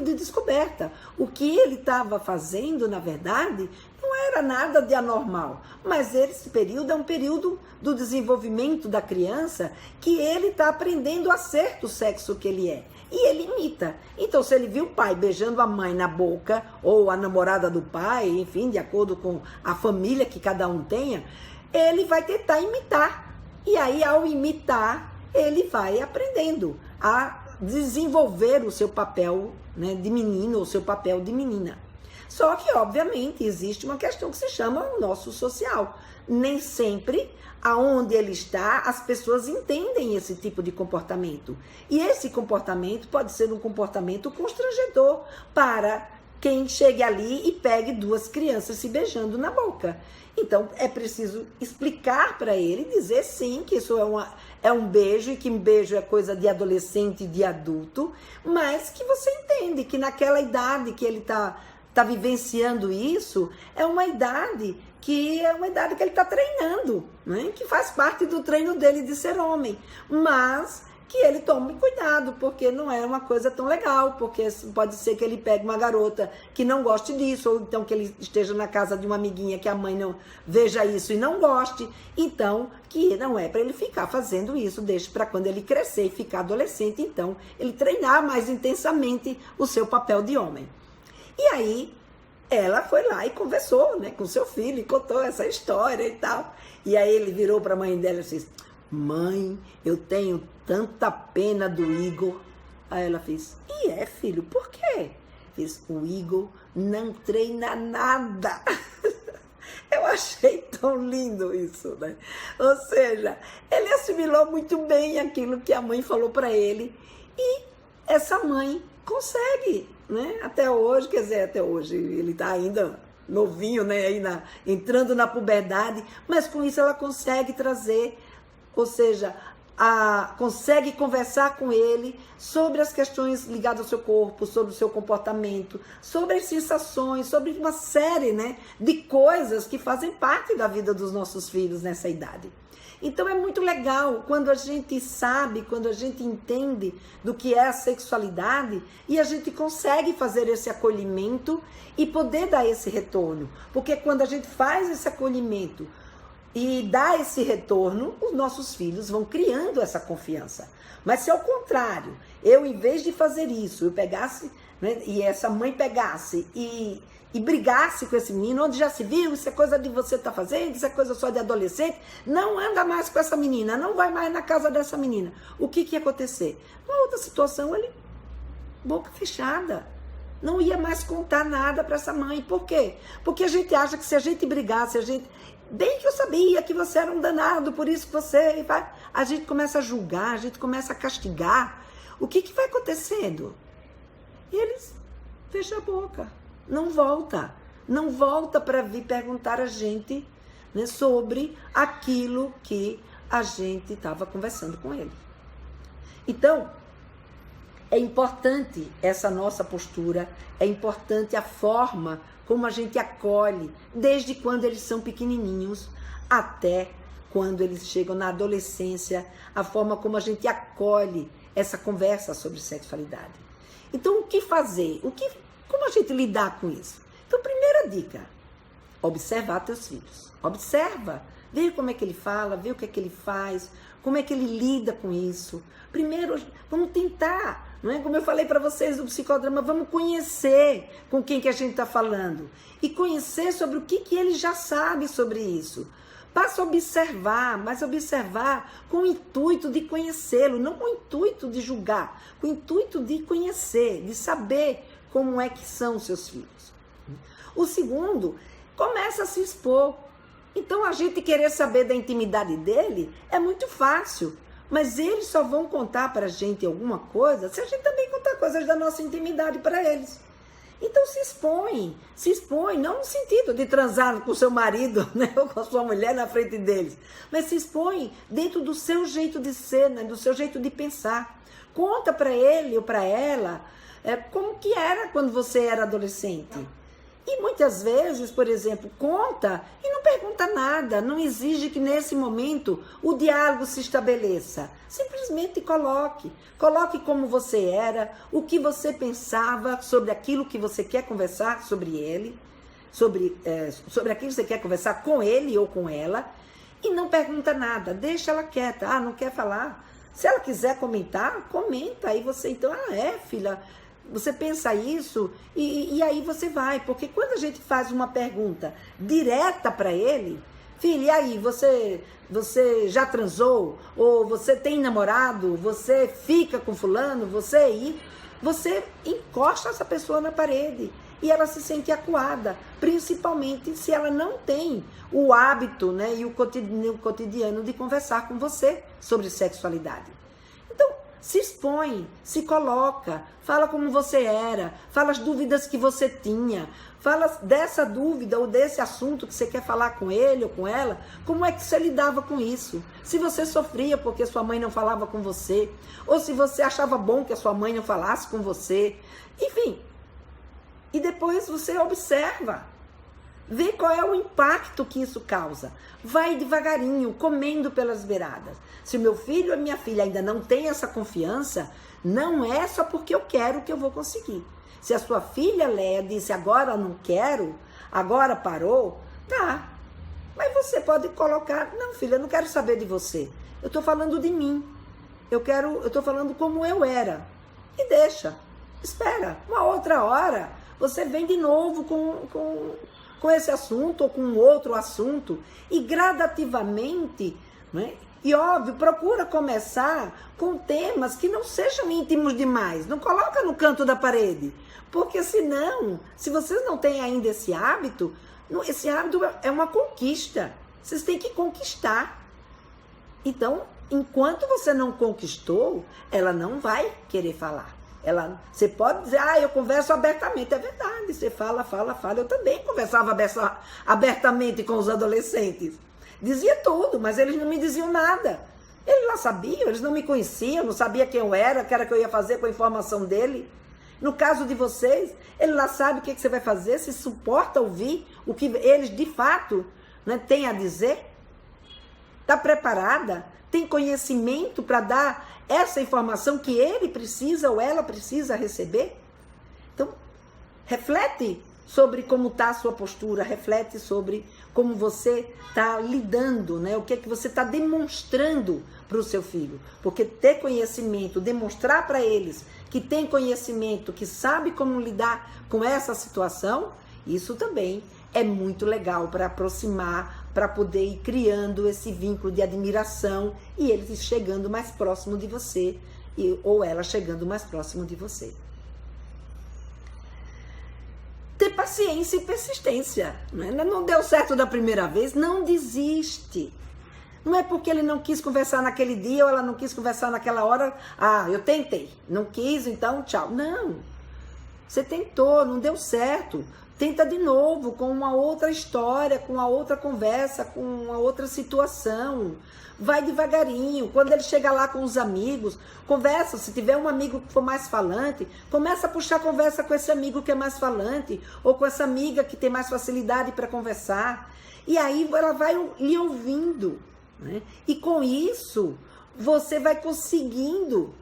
de descoberta. O que ele estava fazendo, na verdade, não era nada de anormal, mas esse período é um período do desenvolvimento da criança que ele está aprendendo a ser do sexo que ele é. E ele imita. Então, se ele viu o pai beijando a mãe na boca, ou a namorada do pai, enfim, de acordo com a família que cada um tenha, ele vai tentar imitar. E aí, ao imitar, ele vai aprendendo a desenvolver o seu papel, né, de menino ou o seu papel de menina. Só que, obviamente, existe uma questão que se chama o nosso social. Nem sempre, aonde ele está, as pessoas entendem esse tipo de comportamento. E esse comportamento pode ser um comportamento constrangedor para quem chegue ali e pegue duas crianças se beijando na boca. Então, é preciso explicar para ele, dizer sim, que isso é um beijo, e que um beijo é coisa de adolescente e de adulto, mas que você entende que naquela idade que ele está vivenciando isso, é uma idade que ele está treinando, né? Que faz parte do treino dele de ser homem, mas que ele tome cuidado, porque não é uma coisa tão legal, porque pode ser que ele pegue uma garota que não goste disso, ou então que ele esteja na casa de uma amiguinha que a mãe não veja isso e não goste, então que não é para ele ficar fazendo isso, deixe para quando ele crescer e ficar adolescente, então ele treinar mais intensamente o seu papel de homem. E aí, ela foi lá e conversou, né, com seu filho e contou essa história e tal. E aí ele virou para a mãe dela e disse: mãe, eu tenho tanta pena do Igor. Aí ela fez: e é, filho, por quê? Fiz: o Igor não treina nada. Eu achei tão lindo isso, né? Ou seja, ele assimilou muito bem aquilo que a mãe falou para ele. E essa mãe consegue, né? Até hoje, quer dizer, até hoje ele está ainda novinho, né? Aí entrando na puberdade, mas com isso ela consegue trazer, ou seja, consegue conversar com ele sobre as questões ligadas ao seu corpo, sobre o seu comportamento, sobre as sensações, sobre uma série, né, de coisas que fazem parte da vida dos nossos filhos nessa idade. Então é muito legal quando a gente sabe, quando a gente entende do que é a sexualidade e a gente consegue fazer esse acolhimento e poder dar esse retorno. Porque quando a gente faz esse acolhimento e dá esse retorno, os nossos filhos vão criando essa confiança. Mas se ao contrário, eu em vez de fazer isso, eu pegasse, né, e essa mãe pegasse e brigasse com esse menino, onde já se viu, isso é coisa de você estar fazendo, isso é coisa só de adolescente, não anda mais com essa menina, não vai mais na casa dessa menina. O que ia acontecer? Na outra situação, ele, boca fechada, não ia mais contar nada para essa mãe. Por quê? Porque a gente acha que se a gente brigasse, bem que eu sabia que você era um danado, por isso que você... A gente começa a julgar, a gente começa a castigar. O que vai acontecendo? E eles fecham a boca. Não volta para vir perguntar a gente, né, sobre aquilo que a gente estava conversando com ele. Então, é importante essa nossa postura, é importante a forma como a gente acolhe, desde quando eles são pequenininhos até quando eles chegam na adolescência, a forma como a gente acolhe essa conversa sobre sexualidade. Então, o que fazer? Como a gente lidar com isso? Então, primeira dica, observar teus filhos. Observa, vê como é que ele fala, vê o que é que ele faz, como é que ele lida com isso. Primeiro, vamos tentar, não é? Como eu falei para vocês do psicodrama, vamos conhecer com quem que a gente está falando. E conhecer sobre o que ele já sabe sobre isso. Passa a observar, mas observar com o intuito de conhecê-lo, não com o intuito de julgar, com o intuito de conhecer, de saber como é que são seus filhos. O segundo, começa a se expor. Então, a gente querer saber da intimidade dele é muito fácil, mas eles só vão contar para a gente alguma coisa se a gente também contar coisas da nossa intimidade para eles. Então, se expõe, não no sentido de transar com seu marido, né, ou com a sua mulher na frente deles, mas se expõe dentro do seu jeito de ser, né, do seu jeito de pensar. Conta para ele ou para ela como que era quando você era adolescente. E muitas vezes, por exemplo, conta e não pergunta nada, não exige que nesse momento o diálogo se estabeleça. Simplesmente coloque como você era, o que você pensava sobre aquilo que você quer conversar sobre ele, sobre aquilo que você quer conversar com ele ou com ela, e não pergunta nada, deixa ela quieta. Não quer falar? Se ela quiser comentar, comenta. Aí você então, filha, você pensa isso e aí você vai. Porque quando a gente faz uma pergunta direta para ele, Filha, e aí, você já transou? Ou você tem namorado? Você fica com fulano? Você encosta essa pessoa na parede e ela se sente acuada, principalmente se ela não tem o hábito, né, e o cotidiano de conversar com você sobre sexualidade. Então, se expõe, se coloca, fala como você era, fala as dúvidas que você tinha, fala dessa dúvida ou desse assunto que você quer falar com ele ou com ela, como é que você lidava com isso? Se você sofria porque sua mãe não falava com você, ou se você achava bom que a sua mãe não falasse com você, enfim. E depois você observa, vê qual é o impacto que isso causa. Vai devagarinho, comendo pelas beiradas. Se o meu filho ou minha filha ainda não tem essa confiança, não é só porque eu quero que eu vou conseguir. Se a sua filha Léa disse, agora não quero, agora parou, tá. Mas você pode colocar, não filha, eu não quero saber de você. Eu estou falando de mim. Eu estou falando como eu era. E deixa, espera, uma outra hora, você vem de novo com esse assunto ou com outro assunto. E gradativamente, né? E óbvio, procura começar com temas que não sejam íntimos demais. Não coloca no canto da parede. Porque senão, se vocês não têm ainda esse hábito é uma conquista. Vocês têm que conquistar. Então, enquanto você não conquistou, ela não vai querer falar. Você pode dizer, eu converso abertamente. É verdade, você fala. Eu também conversava abertamente com os adolescentes. Dizia tudo, mas eles não me diziam nada. Eles lá sabiam, eles não me conheciam, não sabia quem eu era, o que era que eu ia fazer com a informação dele. No caso de vocês, ele lá sabe o que você vai fazer, se suporta ouvir o que eles de fato, né, têm a dizer. Está preparada? Tem conhecimento para dar essa informação que ele precisa ou ela precisa receber? Então, reflete sobre como está a sua postura, reflete sobre como você está lidando, né? O que é que você está demonstrando para o seu filho. Porque ter conhecimento, demonstrar para eles que tem conhecimento, que sabe como lidar com essa situação, isso também é muito legal para aproximar, para poder ir criando esse vínculo de admiração e eles chegando mais próximo de você, ou ela chegando mais próximo de você. Ter paciência e persistência. Né? Não deu certo da primeira vez, não desiste. Não é porque ele não quis conversar naquele dia ou ela não quis conversar naquela hora. Eu tentei, não quis, então tchau. Não, você tentou, não deu certo. Tenta de novo, com uma outra história, com uma outra conversa, com uma outra situação. Vai devagarinho. Quando ele chega lá com os amigos, conversa. Se tiver um amigo que for mais falante, começa a puxar conversa com esse amigo que é mais falante, ou com essa amiga que tem mais facilidade para conversar. E aí ela vai lhe ouvindo. Né? E com isso, você vai conseguindo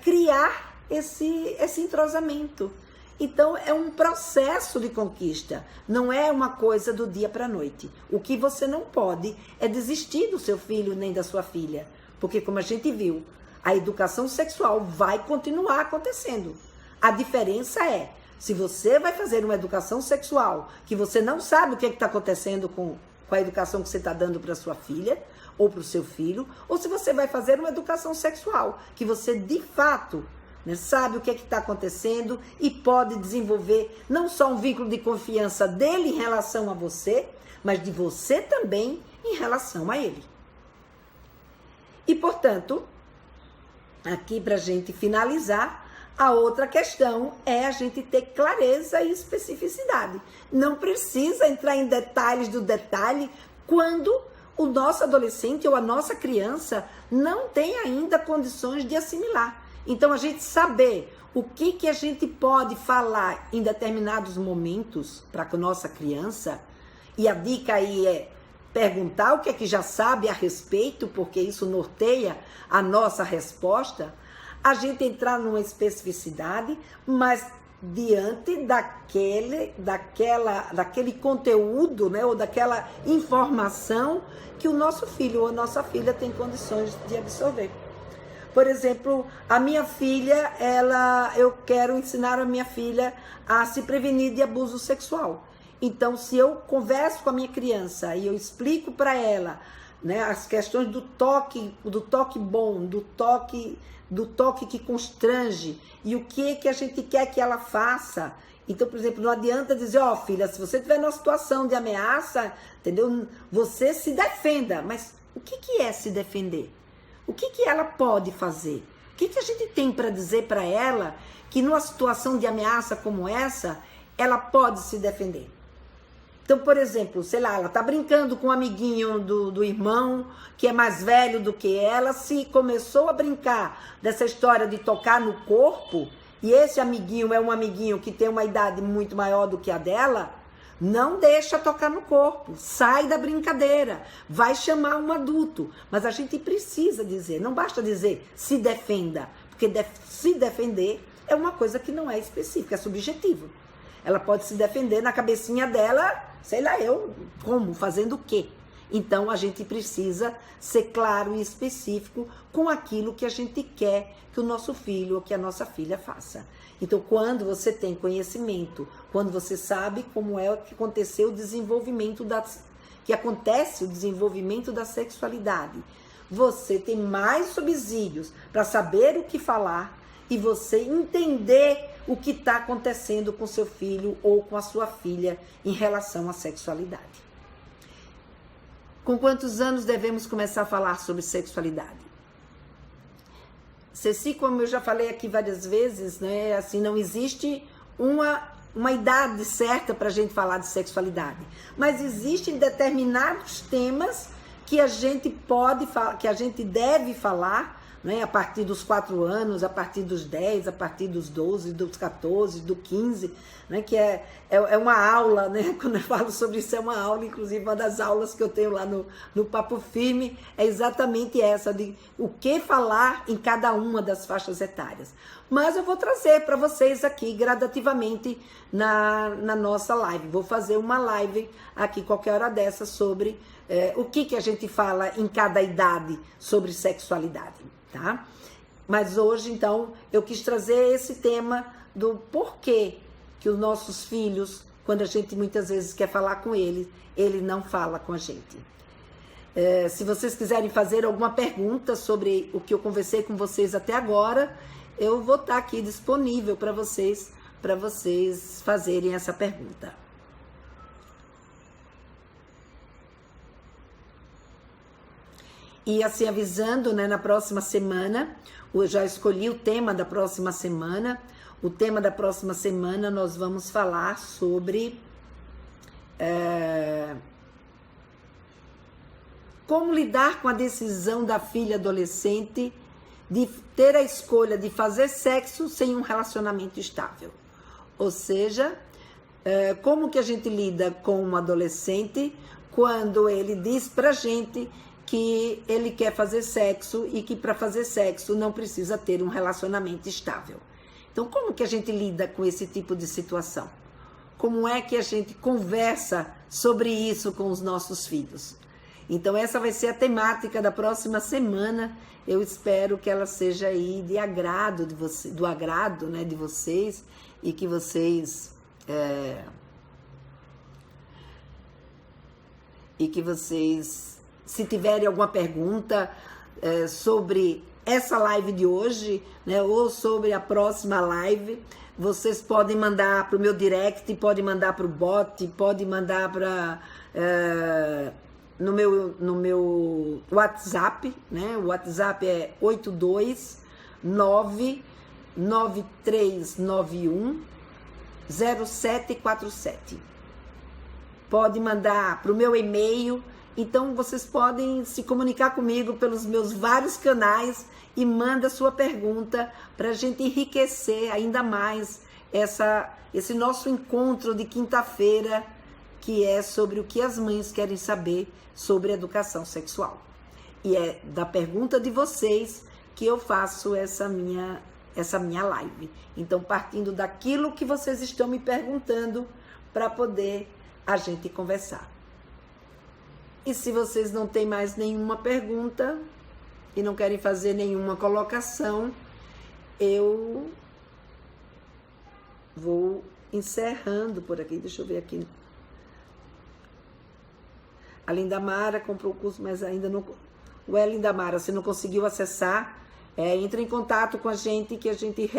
criar esse entrosamento. Então, é um processo de conquista, não é uma coisa do dia para a noite. O que você não pode é desistir do seu filho nem da sua filha, porque como a gente viu, a educação sexual vai continuar acontecendo. A diferença é, se você vai fazer uma educação sexual, que você não sabe o que está acontecendo com a educação que você está dando para sua filha, ou para o seu filho, ou se você vai fazer uma educação sexual, que você de fato... sabe o que está acontecendo e pode desenvolver não só um vínculo de confiança dele em relação a você, mas de você também em relação a ele. E, portanto, aqui para a gente finalizar, a outra questão é a gente ter clareza e especificidade. Não precisa entrar em detalhes do detalhe quando o nosso adolescente ou a nossa criança não tem ainda condições de assimilar. Então, a gente saber o que a gente pode falar em determinados momentos para a nossa criança, e a dica aí é perguntar o que é que já sabe a respeito, porque isso norteia a nossa resposta, a gente entrar numa especificidade, mas diante daquele conteúdo, né, ou daquela informação que o nosso filho ou a nossa filha tem condições de absorver. Por exemplo, a minha filha, eu quero ensinar a minha filha a se prevenir de abuso sexual. Então, se eu converso com a minha criança e eu explico para ela, né, as questões do toque bom, do toque que constrange e o que a gente quer que ela faça. Então, por exemplo, não adianta dizer, ó, filha, se você estiver numa situação de ameaça, entendeu? Você se defenda. Mas o que é se defender? O que ela pode fazer? O que a gente tem para dizer para ela que numa situação de ameaça como essa, ela pode se defender? Então, por exemplo, sei lá, ela tá brincando com um amiguinho do irmão, que é mais velho do que ela, se começou a brincar dessa história de tocar no corpo, e esse amiguinho é um amiguinho que tem uma idade muito maior do que a dela, não deixa tocar no corpo, sai da brincadeira, vai chamar um adulto. Mas a gente precisa dizer, não basta dizer se defenda, porque se defender é uma coisa que não é específica, é subjetivo. Ela pode se defender na cabecinha dela, sei lá eu, como, fazendo o quê? Então a gente precisa ser claro e específico com aquilo que a gente quer que o nosso filho ou que a nossa filha faça. Então, quando você tem conhecimento, quando você sabe como é que aconteceu o desenvolvimento acontece o desenvolvimento da sexualidade, você tem mais subsídios para saber o que falar e você entender o que está acontecendo com seu filho ou com a sua filha em relação à sexualidade. Com quantos anos devemos começar a falar sobre sexualidade? Ceci, como eu já falei aqui várias vezes, né, assim, não existe uma idade certa para a gente falar de sexualidade, mas existem determinados temas que a gente pode falar, que a gente deve falar, né, a partir dos 4 anos, a partir dos 10, a partir dos 12, dos 14, do 15, né, que é uma aula, né, quando eu falo sobre isso é uma aula, inclusive uma das aulas que eu tenho lá no Papo Firme é exatamente essa, de o que falar em cada uma das faixas etárias. Mas eu vou trazer para vocês aqui gradativamente na nossa live, vou fazer uma live aqui qualquer hora dessa sobre o que a gente fala em cada idade sobre sexualidade. Tá? Mas hoje, então, eu quis trazer esse tema do porquê que os nossos filhos, quando a gente muitas vezes quer falar com eles, ele não fala com a gente. Se vocês quiserem fazer alguma pergunta sobre o que eu conversei com vocês até agora, eu vou estar aqui disponível para vocês fazerem essa pergunta. E assim, avisando, né, na próxima semana, eu já escolhi o tema da próxima semana. O tema da próxima semana nós vamos falar sobre como lidar com a decisão da filha adolescente de ter a escolha de fazer sexo sem um relacionamento estável. Ou seja, como que a gente lida com um adolescente quando ele diz pra gente que ele quer fazer sexo e que para fazer sexo não precisa ter um relacionamento estável. Então, como que a gente lida com esse tipo de situação? Como é que a gente conversa sobre isso com os nossos filhos? Então, essa vai ser a temática da próxima semana. Eu espero que ela seja aí de agrado do agrado, né, de vocês e que vocês se tiverem alguma pergunta sobre essa live de hoje, né, ou sobre a próxima live, vocês podem mandar para o meu direct, podem mandar para o bot, podem mandar para no meu WhatsApp, né? O WhatsApp é 829-9391-0747. Pode mandar para o meu e-mail. Então, vocês podem se comunicar comigo pelos meus vários canais e manda sua pergunta para a gente enriquecer ainda mais esse nosso encontro de quinta-feira, que é sobre o que as mães querem saber sobre educação sexual. E é da pergunta de vocês que eu faço essa minha live. Então, partindo daquilo que vocês estão me perguntando para poder a gente conversar. E se vocês não têm mais nenhuma pergunta e não querem fazer nenhuma colocação, eu vou encerrando por aqui. Deixa eu ver aqui A Lindamara comprou o curso, mas ainda não... Ué, Lindamara, você não conseguiu acessar? Entre em contato com a gente, que a gente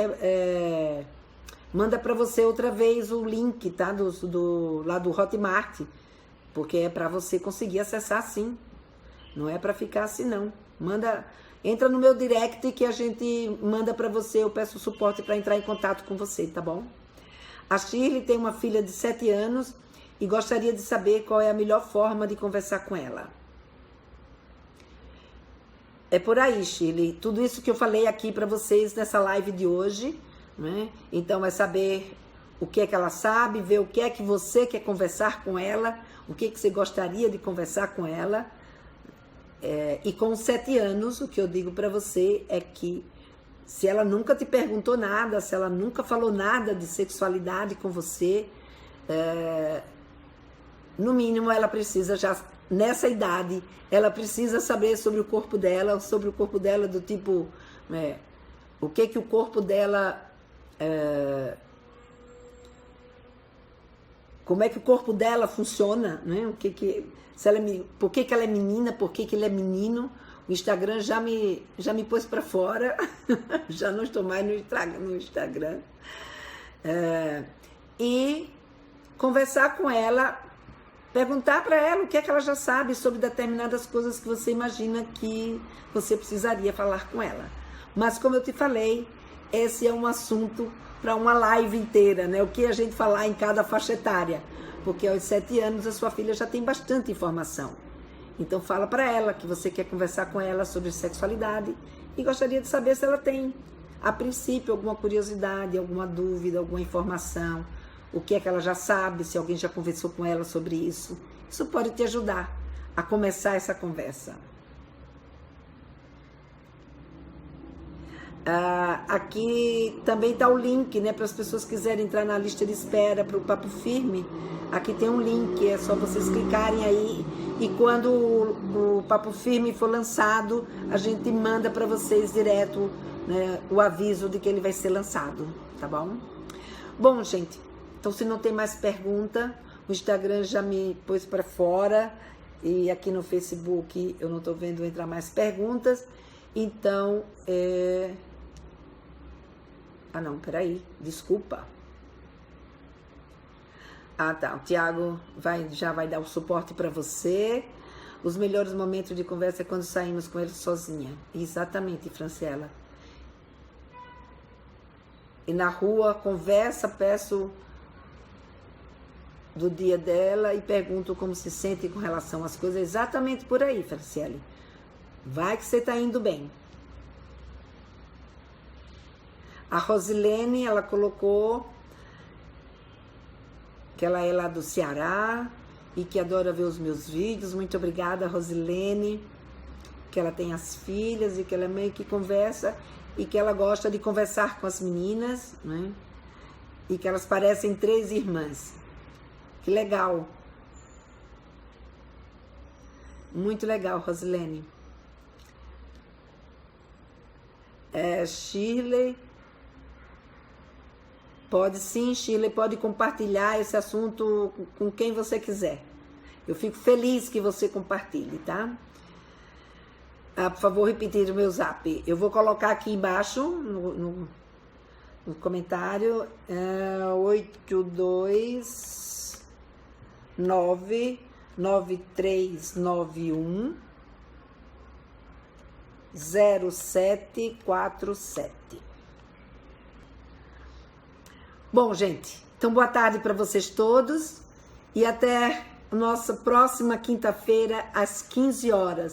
manda para você outra vez o link, tá? Lá do Hotmart. Porque é para você conseguir acessar sim. Não é para ficar assim, não. Entra no meu direct que a gente manda para você. Eu peço suporte para entrar em contato com você, tá bom? A Shirley tem uma filha de 7 anos e gostaria de saber qual é a melhor forma de conversar com ela. É por aí, Shirley. Tudo isso que eu falei aqui para vocês nessa live de hoje, né? Então é saber o que é que ela sabe, ver o que é que você quer conversar com ela, o que é que você gostaria de conversar com ela. E com 7 anos, o que eu digo para você é que se ela nunca te perguntou nada, se ela nunca falou nada de sexualidade com você, no mínimo ela precisa já, nessa idade, ela precisa saber sobre o corpo dela do tipo, o que o corpo dela, como é que o corpo dela funciona, né? Por que ela é menina, por que ele é menino. O Instagram já me pôs para fora, já não estou mais no Instagram. E conversar com ela, perguntar para ela o que é que ela já sabe sobre determinadas coisas que você imagina que você precisaria falar com ela. Mas como eu te falei, esse é um assunto para uma live inteira, né? O que a gente falar em cada faixa etária. Porque aos 7 anos a sua filha já tem bastante informação. Então fala para ela que você quer conversar com ela sobre sexualidade e gostaria de saber se ela tem, a princípio, alguma curiosidade, alguma dúvida, alguma informação, o que é que ela já sabe, se alguém já conversou com ela sobre isso. Isso pode te ajudar a começar essa conversa. Aqui também está o link, né, para as pessoas que quiserem entrar na lista de espera para o Papo Firme. Aqui tem um link, é só vocês clicarem aí e quando o Papo Firme for lançado, a gente manda para vocês direto, né, o aviso de que ele vai ser lançado, tá bom? Bom, gente, então se não tem mais pergunta, o Instagram já me pôs para fora e aqui no Facebook eu não estou vendo entrar mais perguntas, então não, peraí, desculpa. Tá, o Tiago já vai dar o suporte para você. Os melhores momentos de conversa é quando saímos com ele sozinha. Exatamente, Franciela. E na rua, conversa, peço do dia dela e pergunto como se sente com relação às coisas. Exatamente por aí, Franciele. Vai que você está indo bem. A Rosilene, ela colocou que ela é lá do Ceará e que adora ver os meus vídeos. Muito obrigada, Rosilene, que ela tem as filhas e que ela meio que conversa e que ela gosta de conversar com as meninas, né? E que elas parecem 3 irmãs. Que legal. Muito legal, Rosilene. Shirley. Pode sim, Shirley, pode compartilhar esse assunto com quem você quiser. Eu fico feliz que você compartilhe, tá? Por favor, repetir o meu zap. Eu vou colocar aqui embaixo, no comentário, 8299391 0747. Bom, gente, então boa tarde para vocês todos e até a nossa próxima quinta-feira às 15 horas.